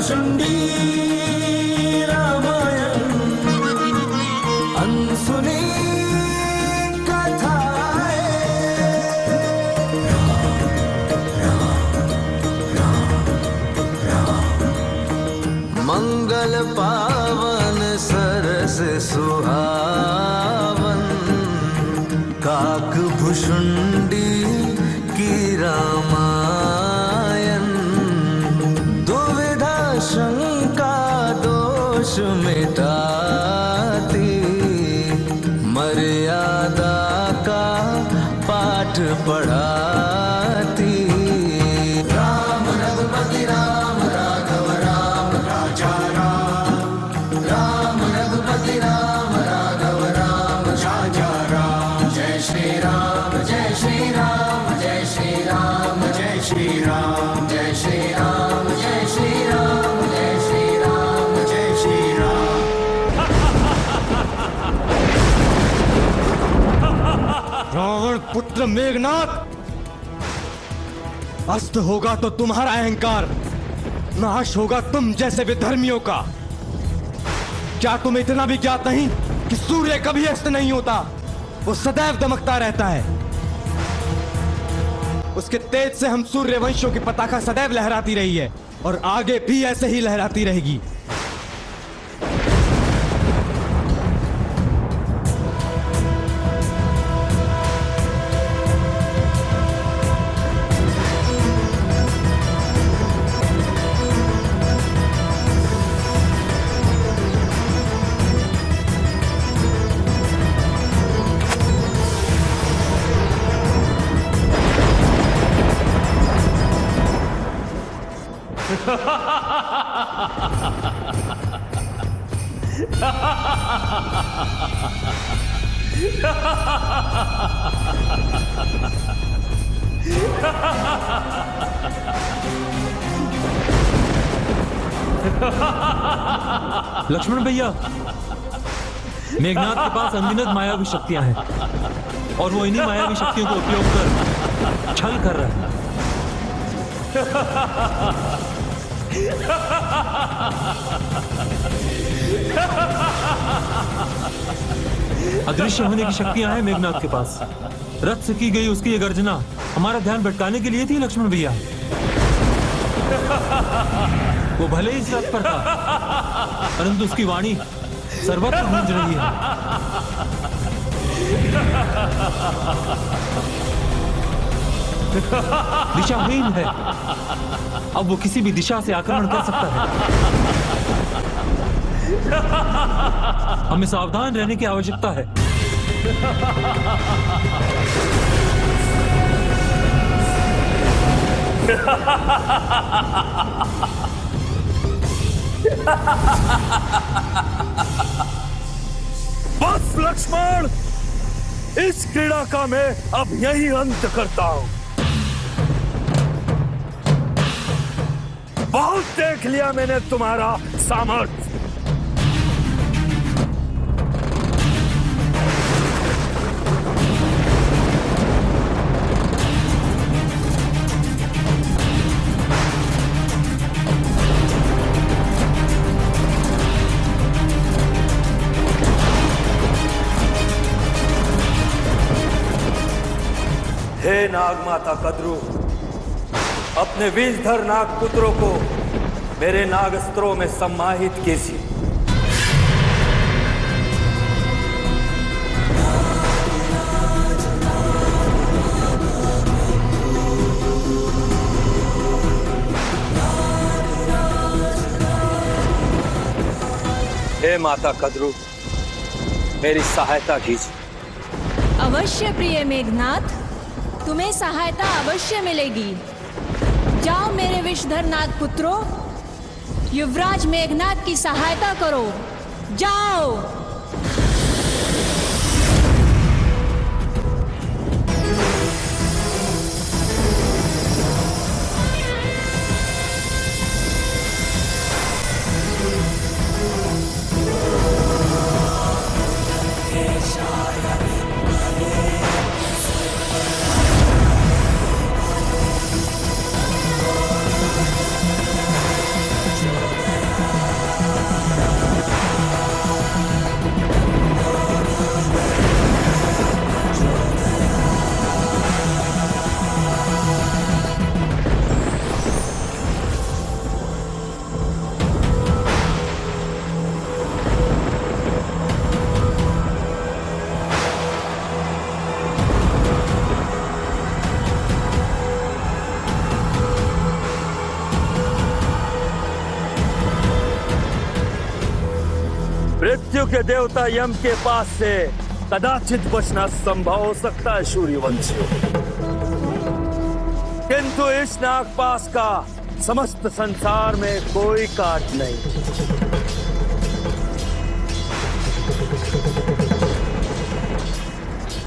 भुशुंडी रामायण अनसुनी कथाएं। मंगल पावन सरस सुहावन काक भुशुंडी की रामायण। दुविधा शंका दोष मिटाती मर्यादा का पाठ पढ़ाती। राम रघुपति राम राघव राम राजा राम। राम रघुपति राम राघव राम राजा राम। जय श्री राम जय श्री राम जय श्री राम जय श्री राम जय श्री राम जय श्री राम जय श्री राम जय श्री राम। रावण पुत्र मेघनाथ, अस्त होगा तो तुम्हारा अहंकार, नाश होगा तुम जैसे विधर्मियों का। क्या तुम इतना भी ज्ञात नहीं कि सूर्य कभी अस्त नहीं होता, वो सदैव दमकता रहता है। उसके तेज से हम सूर्य वंशों की पताका सदैव लहराती रही है और आगे भी ऐसे ही लहराती रहेगी। लक्ष्मण भैया, मेघनाथ के पास अनगिनत मायावी शक्तियां हैं और वो इन्हीं मायावी शक्तियों का उपयोग कर छल कर रहा है। अदृश्य होने की शक्तियां हैं मेघनाथ के पास। रथ से की गई उसकी ये गर्जना हमारा ध्यान भटकाने के लिए थी लक्ष्मण भैया। वो भले ही इस रथ पर था, परंतु उसकी वाणी सर्वत्र गूंज रही है। दिशाहीन है, अब वो किसी भी दिशा से आक्रमण कर सकता है। हमें सावधान रहने की आवश्यकता है। बस लक्ष्मण, इस क्रीड़ा का मैं अब यही अंत करता हूं। बहुत देख लिया मैंने तुम्हारा सामर्थ्य। हे नाग माता कद्रू, अपने विषधर नाग पुत्रों को मेरे नागस्त्रों में सम्माहित कीजिए। हे माता कद्रू, मेरी सहायता कीजिए। अवश्य प्रिय मेघनाथ, तुम्हें सहायता अवश्य मिलेगी। जाओ मेरे विषधर नाग पुत्रों, युवराज मेघनाथ की सहायता करो। जाओ। मृत्यु के देवता यम के पास से कदाचित बचना संभव हो सकता है सूर्यवंशियों, किंतु इस नागपाश का समस्त संसार में कोई काट नहीं।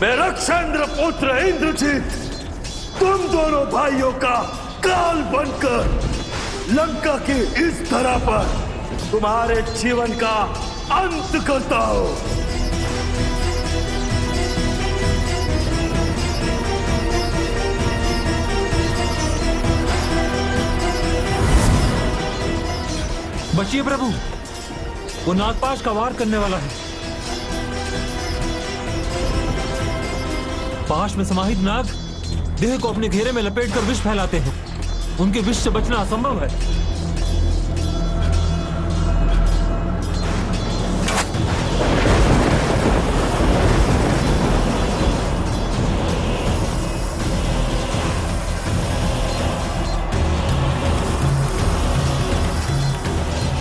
मेरा चंद्र पुत्र इंद्रजीत, तुम दोनों भाइयों का काल बनकर लंका की इस धरा पर तुम्हारे जीवन का अंत करता हूं। बचिए प्रभु, वो नागपाश का वार करने वाला है। पाश में समाहित नाग देह को अपने घेरे में लपेटकर विष फैलाते हैं। उनके विष से बचना असंभव है।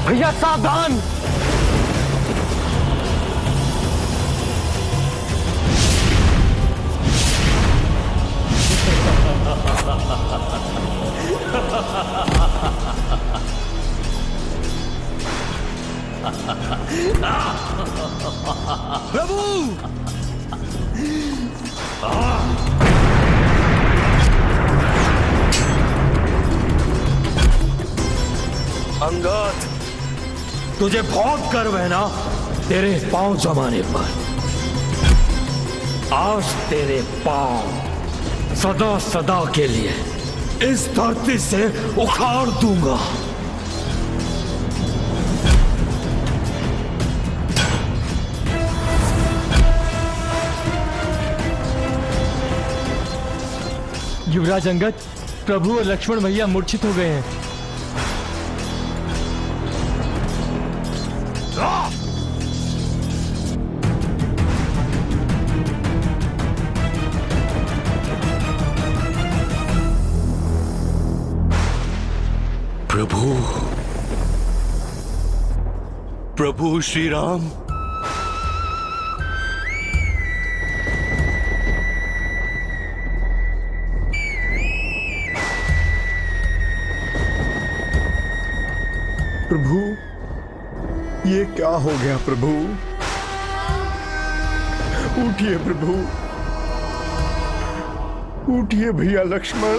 भैया सावधान! प्रभु! अंगद, तुझे बहुत गर्व है ना तेरे पांव जमाने पर। आज तेरे पांव सदा सदा के लिए इस धरती से उखाड़ दूंगा। युवराज अंगद, प्रभु और लक्ष्मण भैया मूर्छित हो गए हैं। प्रभु, प्रभु श्री राम, प्रभु, ये क्या हो गया प्रभु? उठिए प्रभु, उठिए भैया लक्ष्मण।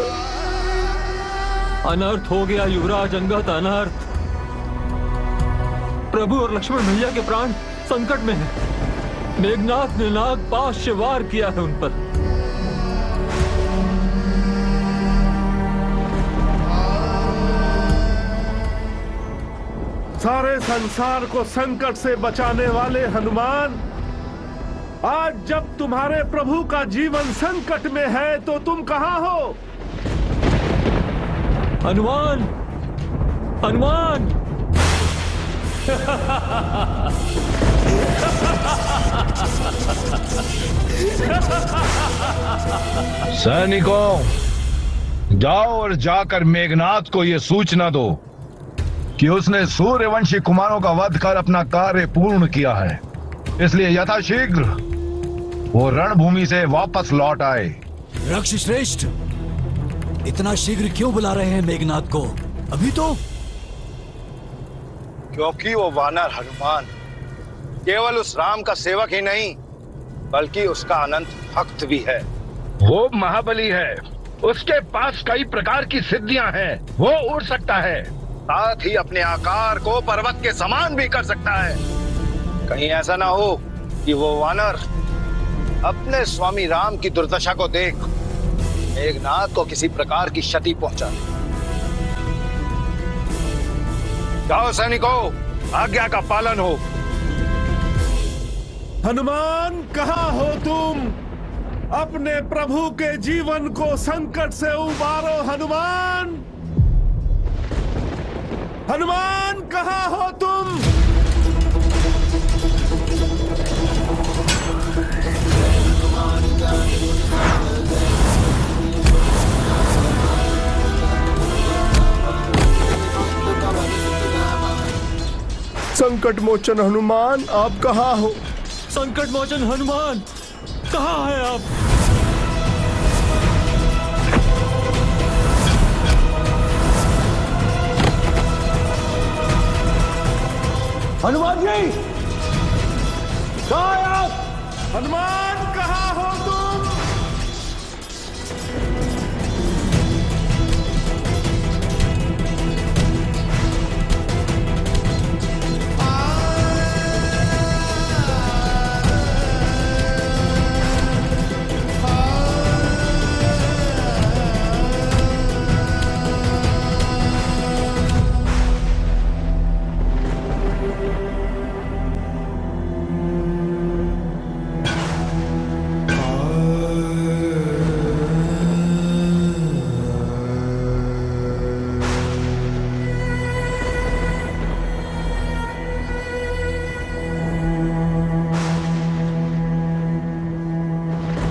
अनर्थ हो गया युवराज अंगद, अनर्थ। प्रभु और लक्ष्मण भैया के प्राण संकट में हैं। मेघनाथ ने नागपाश से वार किया है उन पर। सारे संसार को संकट से बचाने वाले हनुमान, आज जब तुम्हारे प्रभु का जीवन संकट में है तो तुम कहां हो? हनुमान, हनुमान! सैनिकों, जाओ और जाकर मेघनाथ को यह सूचना दो कि उसने सूर्यवंशी कुमारों का वध कर अपना कार्य पूर्ण किया है। इसलिए यथाशीघ्र वो रणभूमि से वापस लौट आए। रक्ष श्रेष्ठ, इतना शीघ्र क्यों बुला रहे हैं मेघनाथ को? अभी तो क्योंकि वो वानर हनुमान केवल उस राम का सेवक ही नहीं बल्कि उसका अनंत भक्त भी है। वो महाबली है, उसके पास कई प्रकार की सिद्धियां हैं। वो उड़ सकता है, साथ ही अपने आकार को पर्वत के समान भी कर सकता है। कहीं ऐसा ना हो कि वो वानर अपने स्वामी राम की दुर्दशा को देख मेघनाथ को किसी प्रकार की क्षति पहुंचा दे। जाओ सैनिकों, आज्ञा का पालन हो। हनुमान, कहां हो तुम? अपने प्रभु के जीवन को संकट से उबारो हनुमान। हनुमान, कहां हो तुम? संकट संकट मोचन हनुमान, आप कहाँ हो? संकट मोचन हनुमान, कहाँ है आप? हनुमान जी, कहाँ हैं आप? हनुमान कहाँ हो तुम?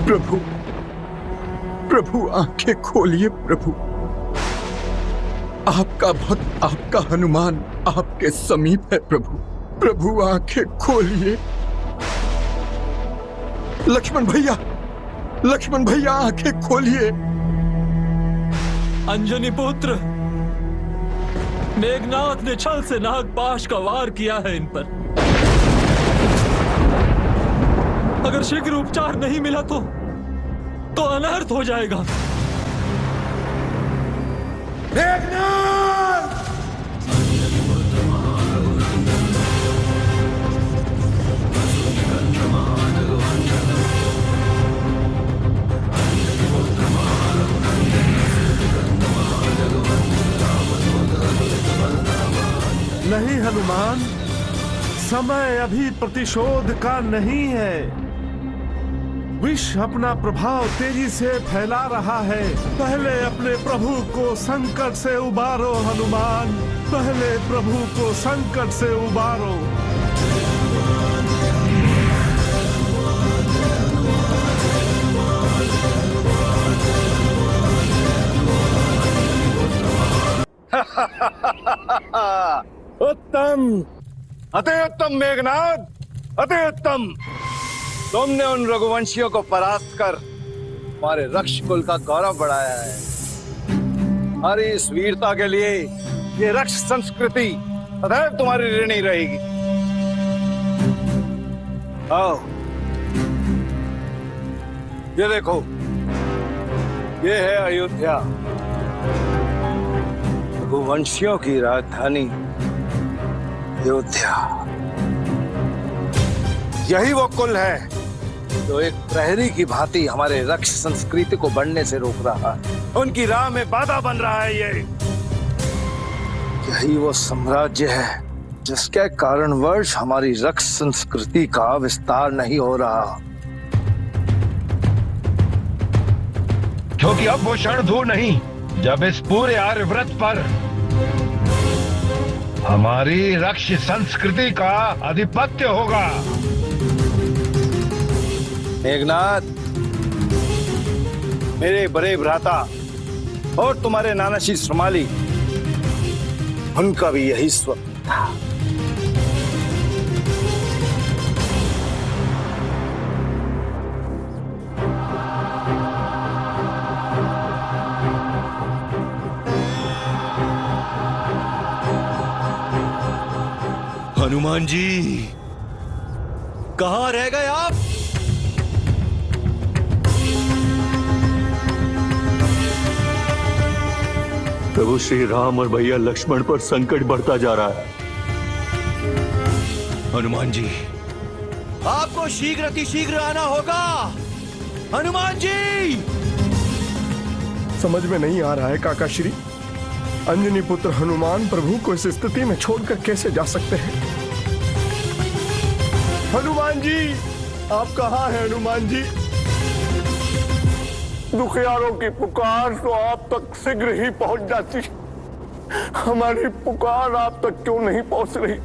प्रभु, प्रभु आंखें खोलिए प्रभु। आपका भक्त, आपका हनुमान आपके समीप है प्रभु। प्रभु आंखें खोलिए। लक्ष्मण भैया, लक्ष्मण भैया आंखें खोलिए। अंजनी पुत्र, मेघनाथ ने छल से नागपाश का वार किया है इन पर। अगर शीघ्र उपचार नहीं मिला तो अनर्थ हो जाएगा। नहीं हनुमान, समय अभी प्रतिशोध का नहीं है। विष अपना प्रभाव तेजी से फैला रहा है। पहले अपने प्रभु को संकट से उबारो हनुमान, पहले प्रभु को संकट से उबारो। उत्तम, अति उत्तम मेघनाथ, अति उत्तम। तुमने उन रघुवंशियों को परास्त कर हमारे रक्ष कुल का गौरव बढ़ाया है। हमारी इस वीरता के लिए ये रक्ष संस्कृति सदैव तुम्हारी ऋणी रहेगी। आओ, ये देखो, ये है अयोध्या, रघुवंशियों की राजधानी अयोध्या। यही वो कुल है जो एक प्रहरी की भांति हमारे रक्ष संस्कृति को बढ़ने से रोक रहा है, उनकी राह में बाधा बन रहा है। यही वो साम्राज्य है जिसके कारणवश हमारी रक्ष संस्कृति का विस्तार नहीं हो रहा। क्योंकि अब वो क्षण दूर नहीं जब इस पूरे आर्यव्रत पर हमारी रक्ष संस्कृति का आधिपत्य होगा। मेघनाथ, मेरे बड़े भ्राता और तुम्हारे नानाशी श्रमाली, उनका भी यही स्वप्न था। हनुमान जी, कहाँ रह गए आप? प्रभु श्री राम और भैया लक्ष्मण पर संकट बढ़ता जा रहा है। हनुमान जी, आपको शीघ्र अतिशीघ्र आना होगा। हनुमान जी, समझ में नहीं आ रहा है काका श्री, अंजनी पुत्र हनुमान प्रभु को इस स्थिति में छोड़कर कैसे जा सकते हैं? हनुमान जी, आप कहाँ हैं हनुमान जी? दुखियारों की पुकार तो आप तक शीघ्र ही पहुंच जाती, हमारी पुकार आप तक क्यों नहीं पहुंच रही?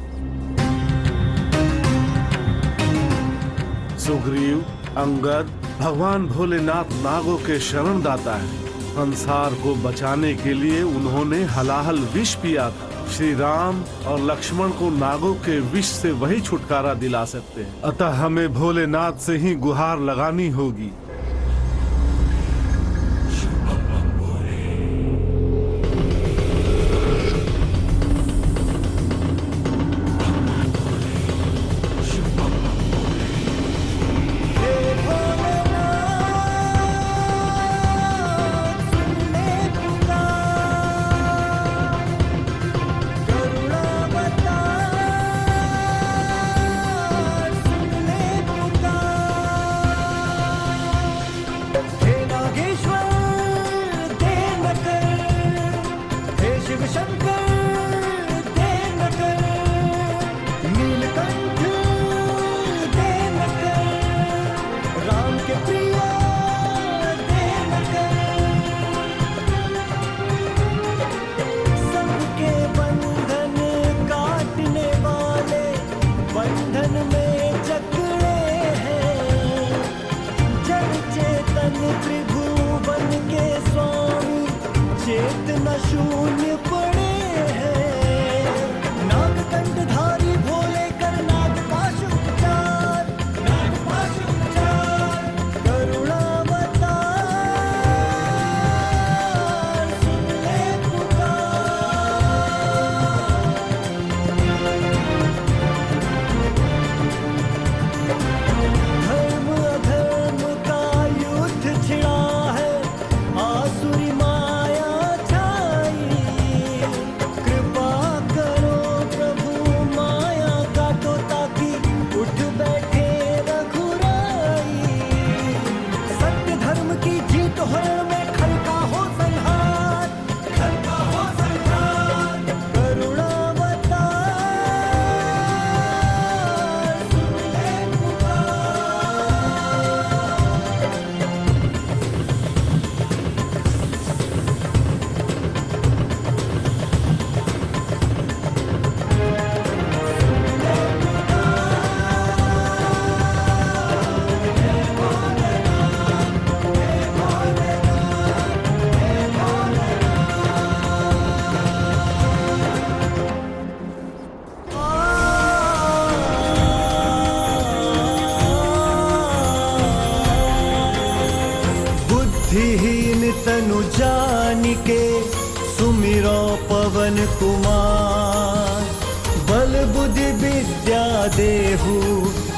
सुग्रीव, अंगद, भगवान भोलेनाथ नागों के शरण दाता है। संसार को बचाने के लिए उन्होंने हलाहल विष पिया था। श्री राम और लक्ष्मण को नागों के विष से वही छुटकारा दिला सकते हैं। अतः हमें भोलेनाथ से ही गुहार लगानी होगी। तनु जानिके सुमिरो पवन कुमार। बल बुद्धि विद्या देहु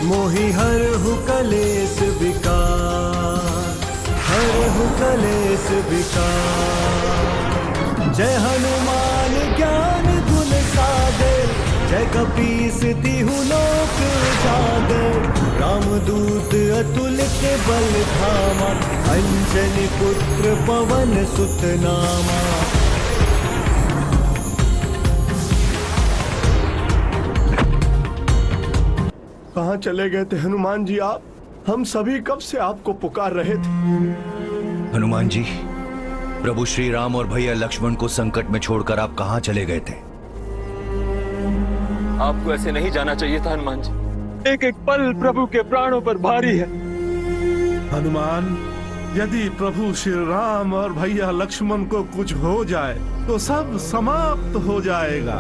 मोहि हरहु कलेश विकार। हरहु कलेश विकार। जय हनुमान ज्ञान गुण सागर। जय कपीस तिहु लोक उजागर। रामदूत अतुलित बल धामा। अंजनी पुत्र पवन सुत नामा। कहाँ चले गए थे हनुमान जी आप? हम सभी कब से आपको पुकार रहे थे। हनुमान जी, प्रभु श्री राम और भैया लक्ष्मण को संकट में छोड़कर आप कहाँ चले गए थे? आपको ऐसे नहीं जाना चाहिए था हनुमान जी। एक एक पल प्रभु के प्राणों पर भारी है। हनुमान, यदि प्रभु श्री राम और भैया लक्ष्मण को कुछ हो जाए तो सब समाप्त हो जाएगा।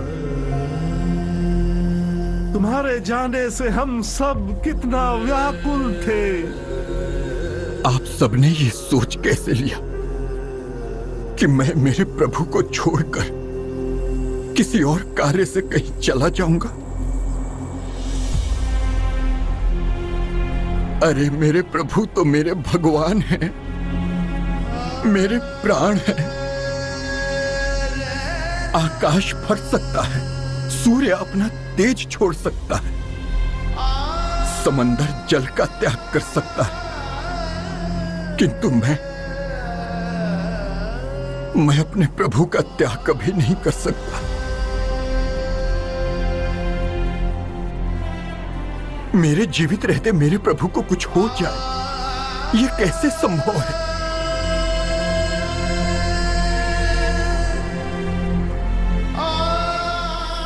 तुम्हारे जाने से हम सब कितना व्याकुल थे। आप सबने ये सोच कैसे लिया कि मैं मेरे प्रभु को छोड़कर किसी और कार्य से कहीं चला जाऊंगा? अरे मेरे प्रभु तो मेरे भगवान हैं, मेरे प्राण हैं। आकाश फट सकता है, सूर्य अपना तेज छोड़ सकता है, समंदर जल का त्याग कर सकता है, किंतु मैं अपने प्रभु का त्याग कभी नहीं कर सकता। मेरे जीवित रहते मेरे प्रभु को कुछ हो जाए, ये कैसे संभव है?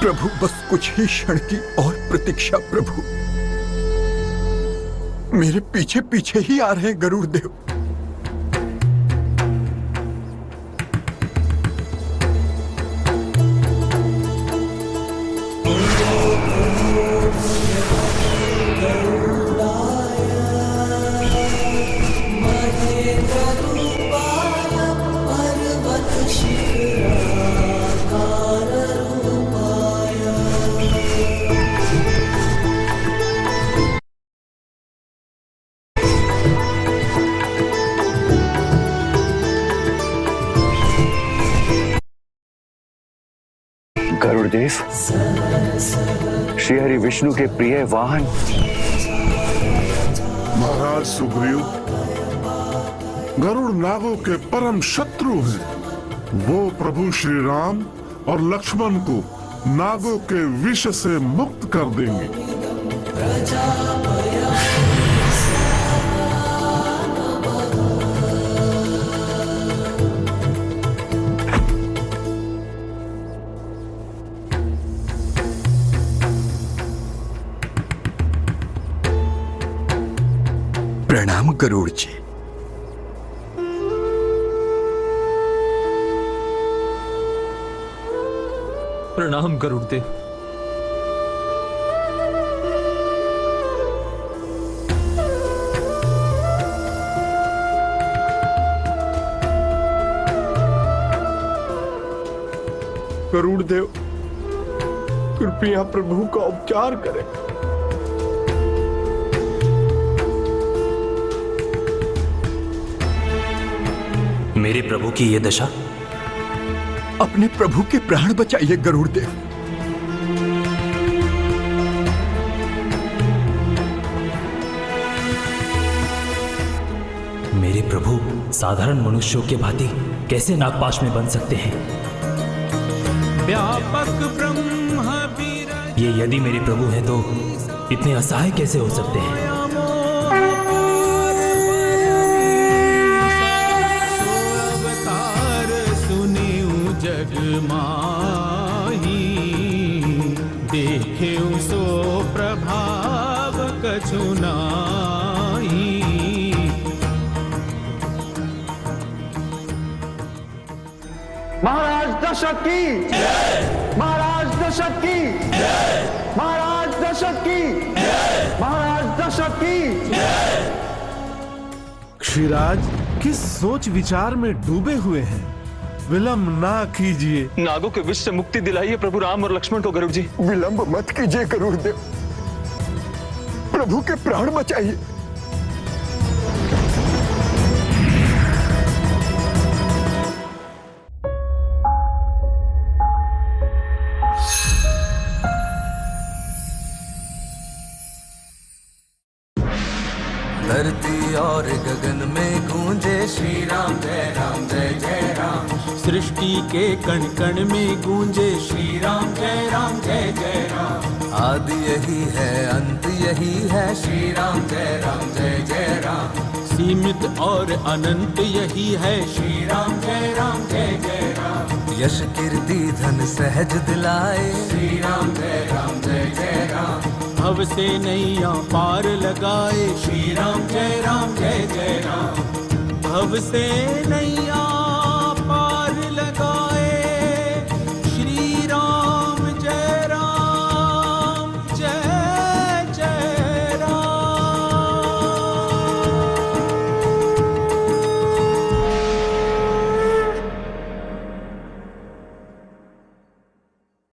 प्रभु बस कुछ ही क्षण की और प्रतीक्षा। प्रभु मेरे पीछे पीछे ही आ रहे हैं गरुड़ देव। गुरुदेव, श्री हरि विष्णु के प्रिय वाहन। महाराज सुग्रीव गरुड़ नागों के परम शत्रु हैं। वो प्रभु श्री राम और लक्ष्मण को नागों के विष से मुक्त कर देंगे। प्रणाम गरुड़ जी। प्रणाम गरुड़ देव। गरुड़ देव, कृपया प्रभु का उपचार करें। मेरे प्रभु की ये दशा? अपने प्रभु के प्राण बचाइए गरुड़ देव। मेरे प्रभु साधारण मनुष्यों के भांति कैसे नागपाश में बन सकते हैं? व्यापक ब्रह्म ये यदि मेरे प्रभु हैं तो इतने असहाय कैसे हो सकते हैं? जग माही देखे सो प्रभाव कछु नाही। महाराज दशरथ की जय, महाराज दशरथ की जय, महाराज दशरथ की जय, महाराज दशरथ की जय। क्षीराज किस सोच विचार में डूबे हुए हैं? विलंब ना कीजिए। नागों के विष से मुक्ति दिलाइए प्रभु राम और लक्ष्मण को गरुड़ जी। विलंब मत कीजिए गरुड़ देव, प्रभु के प्राण बचाइए। धरती और गगन में गूंजे श्री राम जय राम जय जय राम। सृष्टि के कण कण में गूंजे श्री राम जय जय राम। आदि यही है अंत यही है श्री राम जय राम। सीमित और अनंत यही है श्री राम जय जय राम। यश कीर्ति धन सहज दिलाए श्री राम जय राम। भव से नैया पार लगाए श्री राम जय राम। भव से नैया